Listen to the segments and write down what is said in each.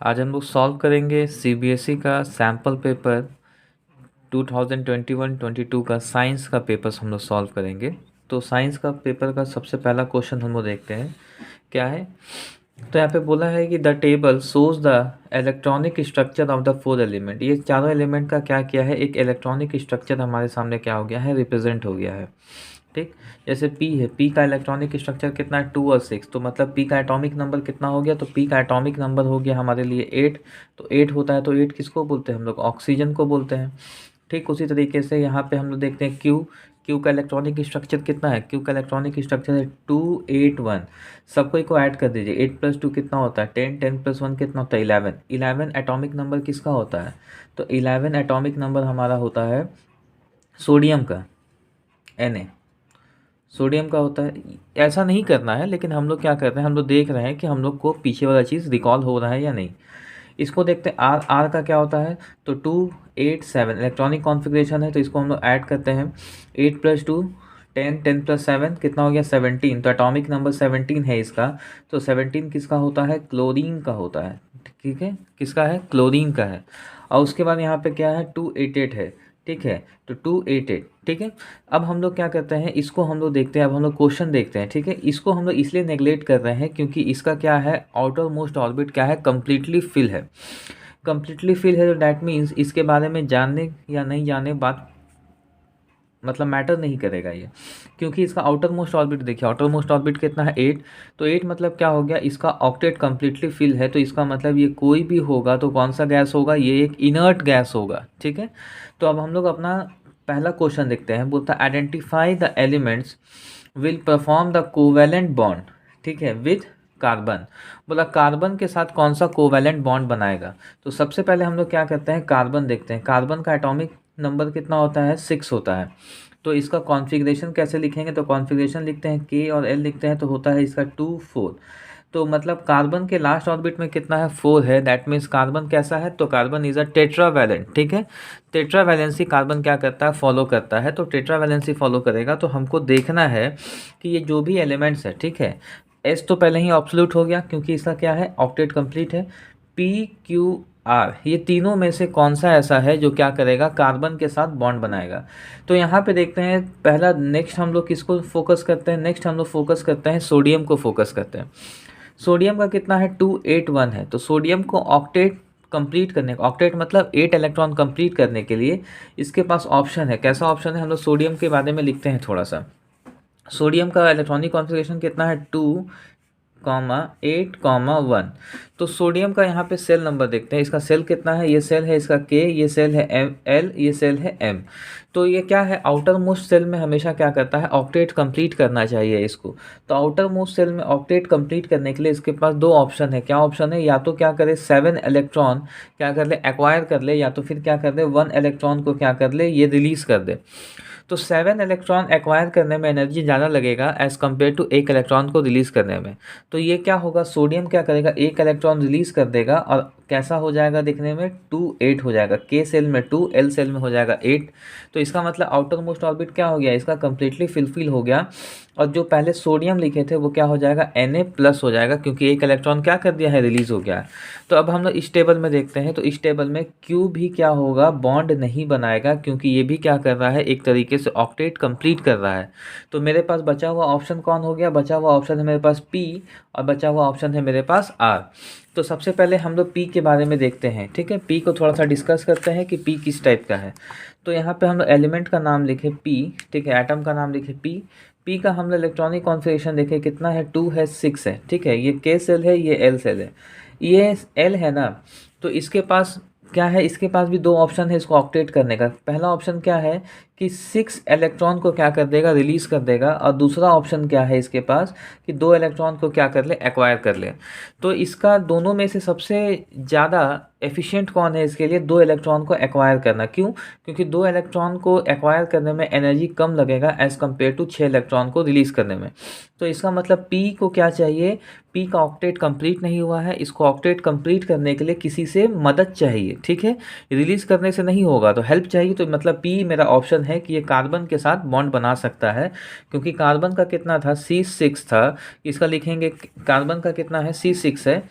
आज हम लोग सॉल्व करेंगे सीबीएसई का सैम्पल पेपर 2021-22 का साइंस का पेपर हम लोग सॉल्व करेंगे। तो साइंस का पेपर का सबसे पहला क्वेश्चन हम लोग देखते हैं क्या है। तो यहाँ पे बोला है कि the table shows the electronic structure of the four element. ये चारों एलिमेंट का क्या किया है, एक इलेक्ट्रॉनिक स्ट्रक्चर हमारे सामने क्या हो गया है, रिप्रेजेंट हो गया है। ठीक, जैसे P है, P का इलेक्ट्रॉनिक स्ट्रक्चर कितना है, 2 और 6। तो मतलब P का एटॉमिक नंबर कितना हो गया, तो P का एटॉमिक नंबर हो गया हमारे लिए 8। तो 8 होता है, तो 8 किसको बोलते हैं हम लोग, ऑक्सीजन को बोलते हैं। ठीक, उसी तरीके से यहाँ पे हम लोग देखते हैं Q का इलेक्ट्रॉनिक स्ट्रक्चर कितना है, Q का इलेक्ट्रॉनिक स्ट्रक्चर है 281। सबको को ऐड कर दीजिए, 8 + 2 कितना होता है 10, 10 + 1 कितना होता है 11। 11 एटॉमिक नंबर किसका होता है, तो 11 एटॉमिक नंबर हमारा होता है सोडियम का, Na सोडियम का होता है। ऐसा नहीं करना है, लेकिन हम लोग क्या करते हैं, हम लोग देख रहे हैं कि हम लोग को पीछे वाला चीज़ रिकॉल हो रहा है या नहीं। इसको देखते हैं आर का क्या होता है, तो 287 इलेक्ट्रॉनिक कॉन्फ़िगरेशन है, तो इसको हम लोग ऐड करते हैं। 8 + 2 10, 10 + 7 कितना हो गया 17। तो एटॉमिक नंबर 17 है इसका। तो 17 किसका होता है, क्लोरीन का होता है। ठीक है, किसका है, क्लोरीन का है। और उसके बाद यहाँ पे क्या है 288 है। ठीक है, तो 288। ठीक है, अब हम लोग क्या करते हैं, इसको हम लोग देखते हैं। अब हम लोग क्वेश्चन देखते हैं। ठीक है, इसको हम लोग इसलिए नेगलेक्ट कर रहे हैं क्योंकि इसका क्या है, आउटर मोस्ट ऑर्बिट क्या है, कम्प्लीटली फिल है। कम्प्लीटली फिल है, तो डैट मीन्स इसके बारे में जानने या नहीं जानने बात मतलब मैटर नहीं करेगा ये, क्योंकि इसका आउटर मोस्ट ऑर्बिट देखिए, आउटर मोस्ट ऑर्बिट कितना है 8। तो 8 मतलब क्या हो गया, इसका ऑक्टेट कम्प्लीटली फिल है। तो इसका मतलब ये कोई भी होगा तो कौन सा गैस होगा, ये एक इनर्ट गैस होगा। ठीक है, तो अब हम लोग अपना पहला क्वेश्चन देखते हैं। बोलता है identify the elements will perform the covalent bond. ठीक है, विथ कार्बन। बोला कार्बन के साथ कौन सा कोवैलेंट बॉन्ड बनाएगा। तो सबसे पहले हम लोग क्या करते हैं, कार्बन देखते हैं। कार्बन का एटॉमिक नंबर कितना होता है, 6 होता है। तो इसका कॉन्फ़िगरेशन कैसे लिखेंगे, तो कॉन्फ़िगरेशन लिखते हैं K और L लिखते हैं, तो होता है इसका 2 4। तो मतलब कार्बन के लास्ट ऑर्बिट में कितना है, 4 है। दैट मीन्स कार्बन कैसा है, तो कार्बन इज़ अ टेट्रावैलेंट। ठीक है, टेट्रावैलेंसी कार्बन क्या करता है, फॉलो करता है। तो टेट्रावैलेंसी फॉलो करेगा, तो हमको देखना है कि ये जो भी एलिमेंट्स है, ठीक है, एस तो पहले ही ऑब्सोल्यूट हो गया क्योंकि इसका क्या है, ऑक्टेट कंप्लीट है। P, Q, R ये तीनों में से कौन सा ऐसा है जो क्या करेगा, कार्बन के साथ बॉन्ड बनाएगा। तो यहाँ पे देखते हैं पहला, नेक्स्ट हम लोग किसको फोकस करते हैं, नेक्स्ट हम लोग फोकस करते हैं सोडियम को फोकस करते हैं। सोडियम का कितना है 281 है। तो सोडियम को ऑक्टेट कंप्लीट करने का, ऑक्टेट मतलब 8 इलेक्ट्रॉन कंप्लीट करने के लिए इसके पास ऑप्शन है। कैसा ऑप्शन है, हम लोग सोडियम के बारे में लिखते हैं थोड़ा सा। सोडियम का इलेक्ट्रॉनिक कॉन्फ़िगरेशन कितना है 2,8,1। तो सोडियम का यहाँ पे सेल नंबर देखते हैं। इसका सेल कितना है, ये सेल है इसका K, ये सेल है L, ये सेल है M। तो ये क्या है, आउटर मोस्ट सेल में हमेशा क्या करता है, ऑक्टेट कंप्लीट करना चाहिए इसको। तो आउटर मोस्ट सेल में ऑक्टेट कंप्लीट करने के लिए इसके पास दो ऑप्शन है। क्या ऑप्शन है, या तो क्या करे 7 इलेक्ट्रॉन क्या कर ले, एक्वायर कर ले, या तो फिर क्या कर दे 1 इलेक्ट्रॉन को क्या कर ले, ये रिलीज़ कर दे। तो 7 इलेक्ट्रॉन एक्वायर करने में एनर्जी ज़्यादा लगेगा एज़ कम्पेयर टू एक इलेक्ट्रॉन को रिलीज़ करने में। तो ये क्या होगा, सोडियम क्या करेगा, एक इलेक्ट्रॉन रिलीज़ कर देगा और कैसा हो जाएगा दिखने में 2 8 हो जाएगा। K सेल में 2, L सेल में हो जाएगा 8। तो इसका मतलब आउटर मोस्ट ऑर्बिट क्या हो गया, इसका कम्प्लीटली फिलफिल हो गया। और जो पहले सोडियम लिखे थे वो क्या हो जाएगा, Na+ हो जाएगा, क्योंकि एक इलेक्ट्रॉन क्या कर दिया है, रिलीज़ हो गया है। तो अब हम लोग इस टेबल में देखते हैं। तो इस टेबल में Q भी क्या होगा, बॉन्ड नहीं बनाएगा, क्योंकि ये भी क्या कर रहा है, एक तरीके से ऑक्टेट कंप्लीट कर रहा है। तो मेरे पास बचा हुआ ऑप्शन कौन हो गया, बचा हुआ ऑप्शन है मेरे पास P और बचा हुआ ऑप्शन है मेरे पास R। तो सबसे पहले हम लोग P के बारे में देखते हैं। ठीक है, P को थोड़ा सा डिस्कस करते हैं कि P किस टाइप का है। तो यहाँ पे हम लोग एलिमेंट का नाम लिखे P, ठीक है, एटम का नाम लिखे P का हम लोग इलेक्ट्रॉनिक कॉन्फ़िगरेशन देखें कितना है, 2 है 6 है। ठीक है, ये K सेल है, ये L सेल है, ये L है ना। तो इसके पास क्या है, इसके पास भी दो ऑप्शन है इसको ऑक्टेट करने का। पहला ऑप्शन क्या है कि 6 इलेक्ट्रॉन को क्या कर देगा, रिलीज़ कर देगा। और दूसरा ऑप्शन क्या है इसके पास कि 2 इलेक्ट्रॉन को क्या कर ले, एक्वायर कर ले। तो इसका दोनों में से सबसे ज़्यादा एफिशिएंट कौन है इसके लिए, 2 इलेक्ट्रॉन को एक्वायर करना। क्यों, क्योंकि 2 इलेक्ट्रॉन को एक्वायर करने में एनर्जी कम लगेगा एज़ कम्पेयर टू 6 इलेक्ट्रॉन को रिलीज़ करने में। तो इसका मतलब P को क्या चाहिए, P का ऑक्टेट कंप्लीट नहीं हुआ है, इसको ऑक्टेट कंप्लीट करने के लिए किसी से मदद चाहिए। ठीक है, रिलीज़ करने से नहीं होगा, तो हेल्प चाहिए। तो मतलब P मेरा ऑप्शन है कि ये कार्बन के साथ बॉन्ड बना सकता है, क्योंकि कार्बन का कितना था, C6 था। इसका लिखेंगे कार्बन का कितना है, C6 है।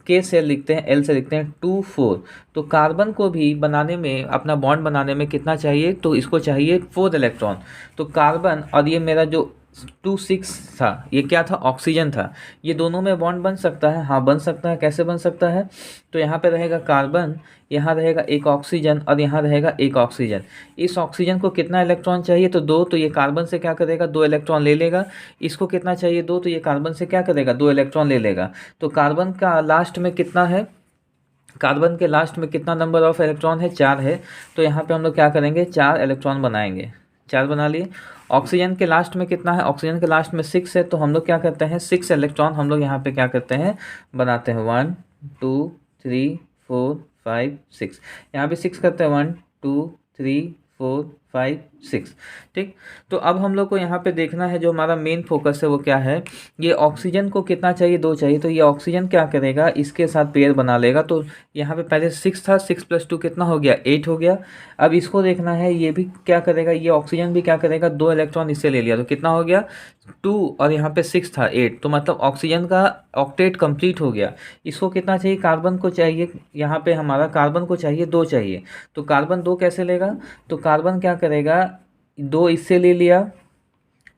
K से लिखते हैं, L से लिखते हैं 2 4। तो कार्बन को भी बनाने में, अपना बॉन्ड बनाने में कितना चाहिए, तो इसको चाहिए 4 इलेक्ट्रॉन। तो कार्बन और ये मेरा जो 2 6 था, ये क्या था, ऑक्सीजन था। ये दोनों में बॉन्ड बन सकता है, हाँ बन सकता है। कैसे बन सकता है, तो यहाँ पे रहेगा कार्बन, यहाँ रहेगा एक ऑक्सीजन और यहाँ रहेगा एक ऑक्सीजन। इस ऑक्सीजन को कितना इलेक्ट्रॉन चाहिए, तो 2। तो ये कार्बन से क्या करेगा, 2 इलेक्ट्रॉन ले लेगा। इसको कितना चाहिए, 2। तो ये कार्बन से क्या करेगा, 2 इलेक्ट्रॉन ले लेगा। तो कार्बन का लास्ट में कितना है, कार्बन के लास्ट में कितना नंबर ऑफ इलेक्ट्रॉन है, 4 है। तो यहाँ पे हम लोग क्या करेंगे, 4 इलेक्ट्रॉन बनाएंगे, 4 बना लिए। ऑक्सीजन के लास्ट में कितना है, ऑक्सीजन के लास्ट में 6 है। तो हम लोग क्या करते हैं, 6 इलेक्ट्रॉन हम लोग यहाँ पे क्या करते हैं, बनाते हैं। 1 2 3 4 5 6, यहाँ पे 6 करते हैं। 1 2 3 4 5 6, ठीक। तो अब हम लोग को यहाँ पे देखना है, जो हमारा मेन फोकस है वो क्या है, ये ऑक्सीजन को कितना चाहिए, 2 चाहिए। तो ये ऑक्सीजन क्या करेगा, इसके साथ पेयर बना लेगा। तो यहाँ पे पहले 6 था, 6 + 2 कितना हो गया, 8 हो गया। अब इसको देखना है, ये भी क्या करेगा, ये ऑक्सीजन भी क्या करेगा, 2 इलेक्ट्रॉन इससे ले लिया, तो कितना हो गया 2, और यहाँ पे 6 था 8। तो मतलब ऑक्सीजन का ऑक्टेट कंप्लीट हो गया। इसको कितना चाहिए, कार्बन को चाहिए, यहाँ पे हमारा कार्बन को चाहिए 2 चाहिए। तो कार्बन 2 कैसे लेगा, तो कार्बन क्या करेगा, 2 इससे ले लिया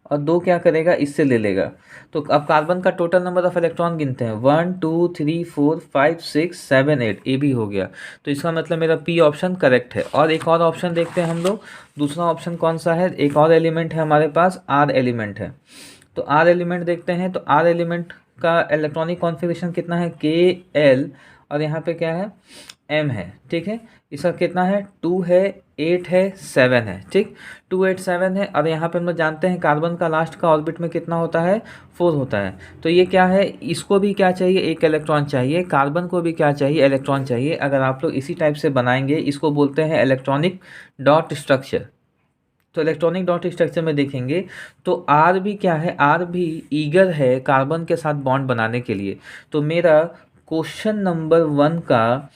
और 2 क्या करेगा, इससे ले लेगा। तो अब कार्बन का टोटल नंबर ऑफ इलेक्ट्रॉन गिनते हैं, 1 2 3 4 5 6 7 8, ये भी हो गया। तो इसका मतलब मेरा पी ऑप्शन करेक्ट है। और एक और ऑप्शन देखते हैं हम लोग, दूसरा ऑप्शन कौन सा है, एक और एलिमेंट है हमारे पास, आर एलिमेंट है। तो आर एलिमेंट देखते हैं, तो आर एलिमेंट का इलेक्ट्रॉनिक कॉन्फ़िगरेशन कितना है, Kl, और यहाँ पे क्या है, M है, ठीक है। इसका कितना है, 2 है, 8 है, 7 है, ठीक। 2 8 7 है। और यहाँ पे हम लोग जानते हैं कार्बन का लास्ट का ऑर्बिट में कितना होता है, 4 होता है। तो ये क्या है, इसको भी क्या चाहिए, एक इलेक्ट्रॉन चाहिए। कार्बन को भी क्या चाहिए, इलेक्ट्रॉन चाहिए। अगर आप लोग इसी टाइप से बनाएंगे, इसको बोलते हैं इलेक्ट्रॉनिक डॉट स्ट्रक्चर। तो इलेक्ट्रॉनिक डॉट स्ट्रक्चर में देखेंगे तो आर भी क्या है, आर भी ईगर है कार्बन के साथ बॉन्ड बनाने के लिए। तो मेरा क्वेश्चन नंबर 1 का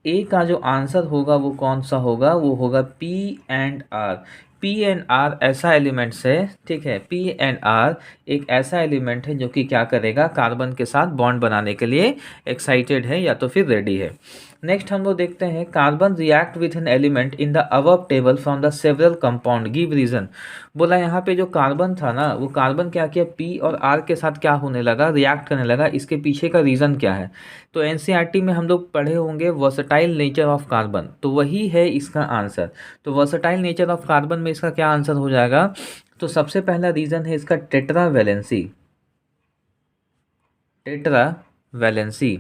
ए का जो आंसर होगा वो कौन सा होगा, वो होगा P and R. P and R ऐसा एलिमेंट्स है, ठीक है। पी एंड आर एक ऐसा एलिमेंट है जो कि क्या करेगा, कार्बन के साथ बॉन्ड बनाने के लिए एक्साइटेड है या तो फिर रेडी है। नेक्स्ट हम लोग देखते हैं, carbon react with an element in the above table from the several compound, give reason. बोला यहाँ पे जो कार्बन था ना, वो कार्बन क्या किया, पी और आर के साथ क्या होने लगा, रिएक्ट करने लगा। इसके पीछे का रीज़न क्या है, तो एनसीईआरटी में हम लोग पढ़े होंगे वर्सटाइल नेचर ऑफ कार्बन, तो वही है इसका आंसर। तो वर्सटाइल नेचर ऑफ कार्बन में इसका क्या आंसर हो जाएगा, तो सबसे पहला रीज़न है इसका टेट्रा वैलेंसी। टेट्रा वैलेंसी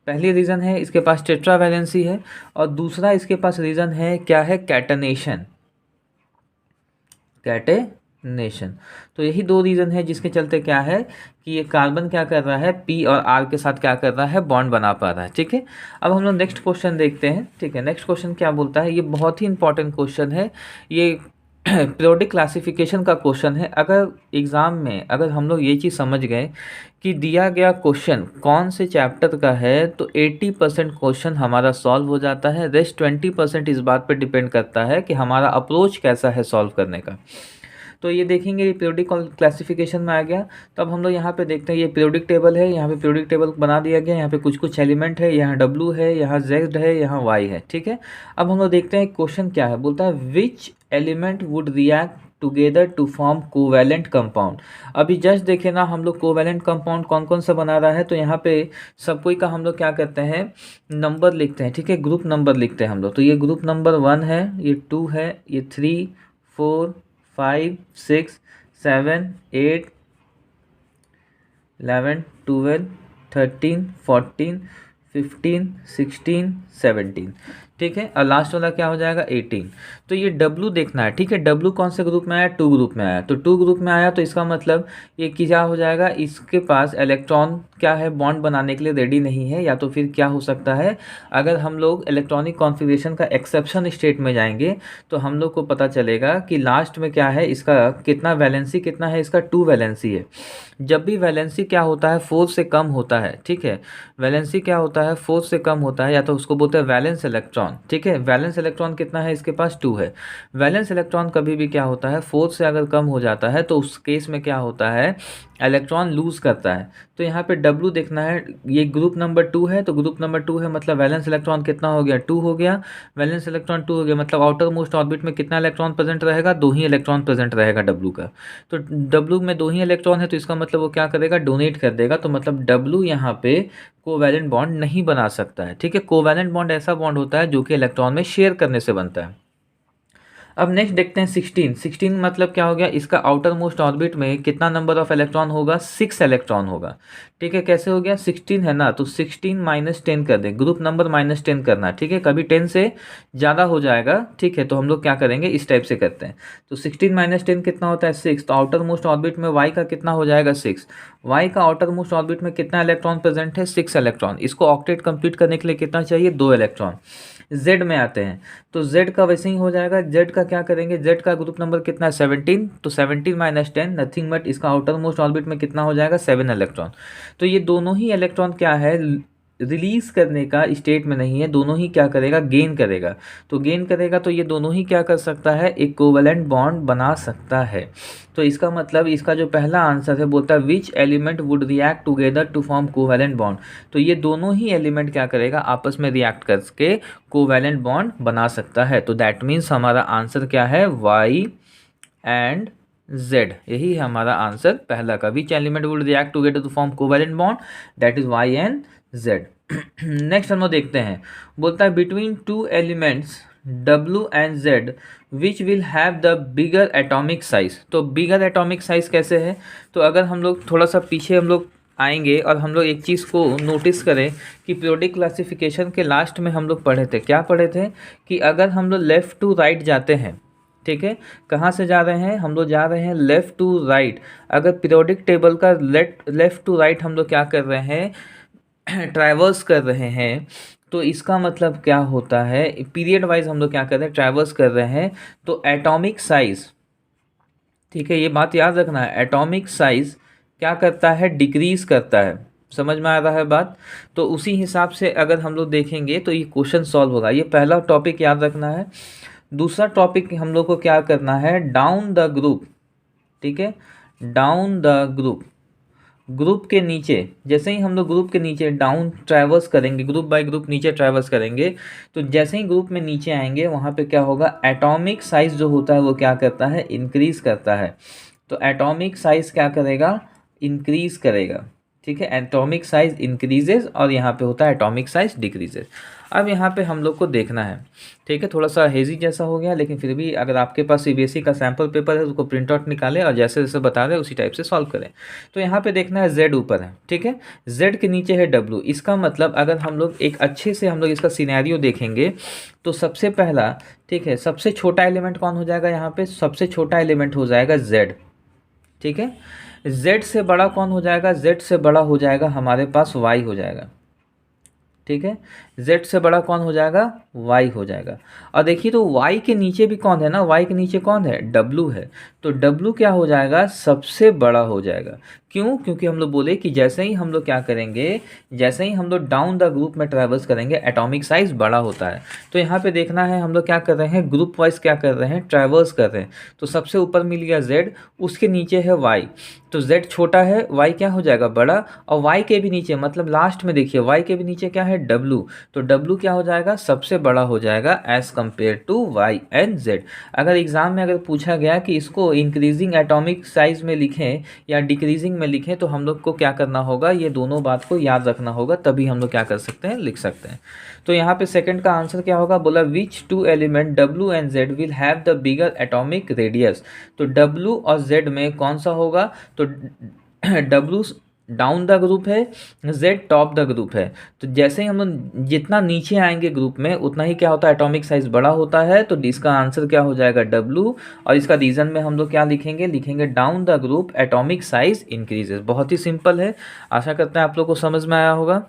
पहली रीज़न है, इसके पास टेट्रा वैलेंसी है। और दूसरा इसके पास रीज़न है क्या है, कैटनेशन। कैटेनेशन। तो यही 2 रीज़न है जिसके चलते क्या है कि ये कार्बन क्या कर रहा है, पी और आर के साथ क्या कर रहा है, बॉन्ड बना पा रहा है, ठीक है। अब हम लोग नेक्स्ट क्वेश्चन देखते हैं, ठीक है। नेक्स्ट क्वेश्चन क्या बोलता है, ये बहुत ही इंपॉर्टेंट क्वेश्चन है, ये पीरियोडिक क्लासिफिकेशन का क्वेश्चन है। अगर एग्ज़ाम में अगर हम लोग ये चीज़ समझ गए कि दिया गया क्वेश्चन कौन से चैप्टर का है, तो 80% क्वेश्चन हमारा सॉल्व हो जाता है। रेस्ट 20% इस बात पर डिपेंड करता है कि हमारा अप्रोच कैसा है सॉल्व करने का। तो ये देखेंगे, ये पीरियोडिक क्लासिफिकेशन में आ गया। तो अब हम लोग यहाँ पे देखते हैं, ये पीरियोडिक टेबल है, यहाँ पे पीरियोडिक टेबल बना दिया गया। यहाँ पे कुछ कुछ एलिमेंट है, यहाँ W है, यहाँ Z है, यहाँ Y है, ठीक है। अब हम लोग देखते हैं क्वेश्चन क्या है, बोलता है which element would react together to form covalent compound. अभी जस्ट देखे ना हम लोग कोवैलेंट कंपाउंड कौन कौन सा बना रहा है, तो यहाँ पे सब कोई का हम लोग क्या करते हैं, नंबर लिखते हैं, ठीक है। ग्रुप नंबर लिखते हैं हम लोग। तो ये ग्रुप नंबर 1 है, ये 2 है, ये 3 4 5 6 7 8 11 12 13 14 15 16 17, ठीक है। और लास्ट वाला क्या हो जाएगा, 18। तो ये W देखना है, ठीक है। W कौन से ग्रुप में आया, 2 ग्रुप में आया। तो 2 ग्रुप में आया तो इसका मतलब ये क्या हो जाएगा, इसके पास इलेक्ट्रॉन क्या है, बॉन्ड बनाने के लिए रेडी नहीं है। या तो फिर क्या हो सकता है, अगर हम लोग इलेक्ट्रॉनिक कॉन्फ़िगरेशन का एक्सेप्शन स्टेट में जाएंगे तो हम लोग को पता चलेगा कि लास्ट में क्या है, इसका कितना वैलेंसी कितना है, इसका 2 वैलेंसी है। जब भी वैलेंसी क्या होता है, 4 से कम होता है, ठीक है। वैलेंसी क्या होता है, 4 से कम होता है, या तो उसको बोलते हैं वैलेंस इलेक्ट्रॉन, ठीक है। वैलेंस इलेक्ट्रॉन कितना है, इसके पास 2 है। वैलेंस इलेक्ट्रॉन कभी भी क्या होता है, 4 से अगर कम हो जाता है तो उस केस में क्या होता है, इलेक्ट्रॉन लूज़ करता है। तो यहाँ पे W देखना है, ये ग्रुप नंबर 2 है, तो ग्रुप नंबर 2 है मतलब वैलेंस इलेक्ट्रॉन कितना हो गया, 2 हो गया। वैलेंस इलेक्ट्रॉन 2 हो गया मतलब आउटर मोस्ट ऑर्बिट में कितना इलेक्ट्रॉन प्रेजेंट रहेगा, 2 ही इलेक्ट्रॉन प्रेजेंट रहेगा W का। तो W में 2 ही इलेक्ट्रॉन है, तो इसका मतलब वो क्या करेगा, डोनेट कर देगा। तो मतलब W यहाँ पे कोवैलेंट बॉन्ड नहीं बना सकता है। ठीक है, कोवैलेंट बॉन्ड ऐसा बॉन्ड होता है जो कि इलेक्ट्रॉन में शेयर करने से बनता है। अब नेक्स्ट देखते हैं 16 मतलब क्या हो गया, इसका आउटर मोस्ट ऑर्बिट में कितना नंबर ऑफ इलेक्ट्रॉन होगा, 6 इलेक्ट्रॉन होगा। ठीक है, कैसे हो गया, 16 है ना, तो 16 माइनस 10 कर दें, ग्रुप नंबर माइनस 10 करना है। ठीक है, कभी 10 से ज़्यादा हो जाएगा। ठीक है, तो हम लोग क्या करेंगे, इस टाइप से करते हैं। तो 16 माइनस 10 कितना होता है, 6। तो आउटर मोस्ट ऑर्बिट में वाई का कितना हो जाएगा, 6। वाई का आउटर मोस्ट ऑर्बिट में कितना इलेक्ट्रॉन प्रेजेंट है, 6 इलेक्ट्रॉन। इसको ऑक्टेट कंप्लीट करने के लिए कितना चाहिए, 2 इलेक्ट्रॉन। जेड में आते हैं, तो जेड का वैसे ही हो जाएगा। जेड का क्या करेंगे, जेड का ग्रुप नंबर कितना है, 17। तो 17 माइनस 10 नथिंग बट इसका आउटर मोस्ट ऑर्बिट में कितना हो जाएगा, 7 इलेक्ट्रॉन। तो ये दोनों ही इलेक्ट्रॉन क्या है, रिलीज करने का स्टेट में नहीं है, दोनों ही क्या करेगा, गेन करेगा। तो गेन करेगा तो ये दोनों ही क्या कर सकता है, एक कोवैलेंट बॉन्ड बना सकता है। तो इसका मतलब इसका जो पहला आंसर है बोलता है which element would react together to form covalent bond. तो ये दोनों ही एलिमेंट क्या करेगा, आपस में रिएक्ट करके कोवैलेंट बॉन्ड बना सकता है। तो दैट मीन्स हमारा आंसर क्या है, वाई एंड जेड, यही है हमारा आंसर पहला का। Which element would react together to form covalent bond, that is Y and Z. Next हम लोग देखते हैं, बोलता है between two elements W and Z which will have the bigger atomic size. तो बिगर एटॉमिक साइज कैसे है, तो अगर हम लोग थोड़ा सा पीछे हम लोग आएंगे और हम लोग एक चीज़ को नोटिस करें कि पीरियोडिक क्लासिफिकेशन के लास्ट में हम लोग पढ़े थे, क्या पढ़े थे कि अगर हम लोग लेफ़्ट टू राइट जाते हैं, ठीक है, कहाँ से जा रहे हैं, हम लोग जा रहे हैं लेफ़्ट टू राइट। अगर पीरियोडिक टेबल का लेफ़्ट टू राइट हम लोग क्या कर रहे हैं, ट्रैवर्स कर रहे हैं, तो इसका मतलब क्या होता है, पीरियड वाइज हम लोग क्या कर रहे हैं, ट्रैवर्स कर रहे हैं। तो एटॉमिक साइज, ठीक है, ये बात याद रखना है, एटॉमिक साइज क्या करता है, डिक्रीज करता है। समझ में आ रहा है बात। तो उसी हिसाब से अगर हम लोग देखेंगे तो ये क्वेश्चन सॉल्व होगा। ये पहला टॉपिक याद रखना है। दूसरा टॉपिक हम लोग को क्या करना है, डाउन द ग्रुप। ठीक है, डाउन द ग्रुप, ग्रुप के नीचे, जैसे ही हम लोग ग्रुप के नीचे डाउन ट्रैवर्स करेंगे, ग्रुप बाय ग्रुप नीचे ट्रैवर्स करेंगे, तो जैसे ही ग्रुप में नीचे आएंगे वहाँ पे क्या होगा, एटॉमिक साइज जो होता है वो क्या करता है, इंक्रीज करता है। तो एटॉमिक साइज क्या करेगा, इंक्रीज करेगा। ठीक है, एटॉमिक साइज इंक्रीजेज और यहाँ पे होता है एटॉमिक साइज डिक्रीजेज। अब यहाँ पे हम लोग को देखना है, ठीक है, थोड़ा सा हेजी जैसा हो गया, लेकिन फिर भी अगर आपके पास सीबीएसई का सैम्पल पेपर है उसको प्रिंट आउट निकालें और जैसे जैसे बता रहे हैं उसी टाइप से सॉल्व करें। तो यहाँ पे देखना है जेड ऊपर है, ठीक है, जेड के नीचे है डब्ल्यू। इसका मतलब अगर हम लोग एक अच्छे से हम लोग इसका सिनेरियो देखेंगे तो सबसे पहला, ठीक है, सबसे छोटा एलिमेंट कौन हो जाएगा, यहाँ पे सबसे छोटा एलिमेंट हो जाएगा जेड। ठीक है, जेड से बड़ा कौन हो जाएगा, जेड से बड़ा हो जाएगा हमारे पास वाई हो जाएगा। ठीक है, z से बड़ा कौन हो जाएगा, y हो जाएगा। और देखिए तो y के नीचे भी कौन है ना, y के नीचे कौन है, w है। तो w क्या हो जाएगा, सबसे बड़ा हो जाएगा। क्यों, क्योंकि हम लोग बोले कि जैसे ही हम लोग क्या करेंगे, जैसे ही हम लोग डाउन द ग्रुप में ट्रैवर्स करेंगे एटॉमिक साइज बड़ा होता है। तो यहाँ पे देखना है हम लोग क्या कर रहे हैं, ग्रुप वाइज क्या कर रहे हैं, ट्रैवर्स कर रहे हैं। तो सबसे ऊपर मिल गया z, उसके नीचे है y। तो z छोटा है, y क्या हो जाएगा, बड़ा। और y के भी नीचे मतलब लास्ट में देखिए y के भी नीचे क्या है, w। तो w क्या हो जाएगा, सबसे बड़ा हो जाएगा as compare to y and z। अगर एग्जाम में अगर पूछा गया कि इसको इंक्रीजिंग एटॉमिक साइज में लिखें या डिक्रीजिंग में लिखें, तो हम लोग को क्या करना होगा, ये दोनों बात को याद रखना होगा, तभी हम लोग क्या कर सकते हैं, लिख सकते हैं। तो यहाँ पे सेकंड का आंसर क्या होगा, बोला which two element w and z will have the bigger atomic radius. तो w और z में कौन सा होगा, तो w डाउन द ग्रुप है, z टॉप द ग्रुप है। तो जैसे ही हम लोग जितना नीचे आएंगे ग्रुप में उतना ही क्या होता है, एटॉमिक साइज बड़ा होता है। तो इसका आंसर क्या हो जाएगा, w। और इसका रीजन में हम लोग क्या लिखेंगे, लिखेंगे down the group atomic size increases. बहुत ही सिंपल है, आशा करते हैं आप लोग को समझ में आया होगा।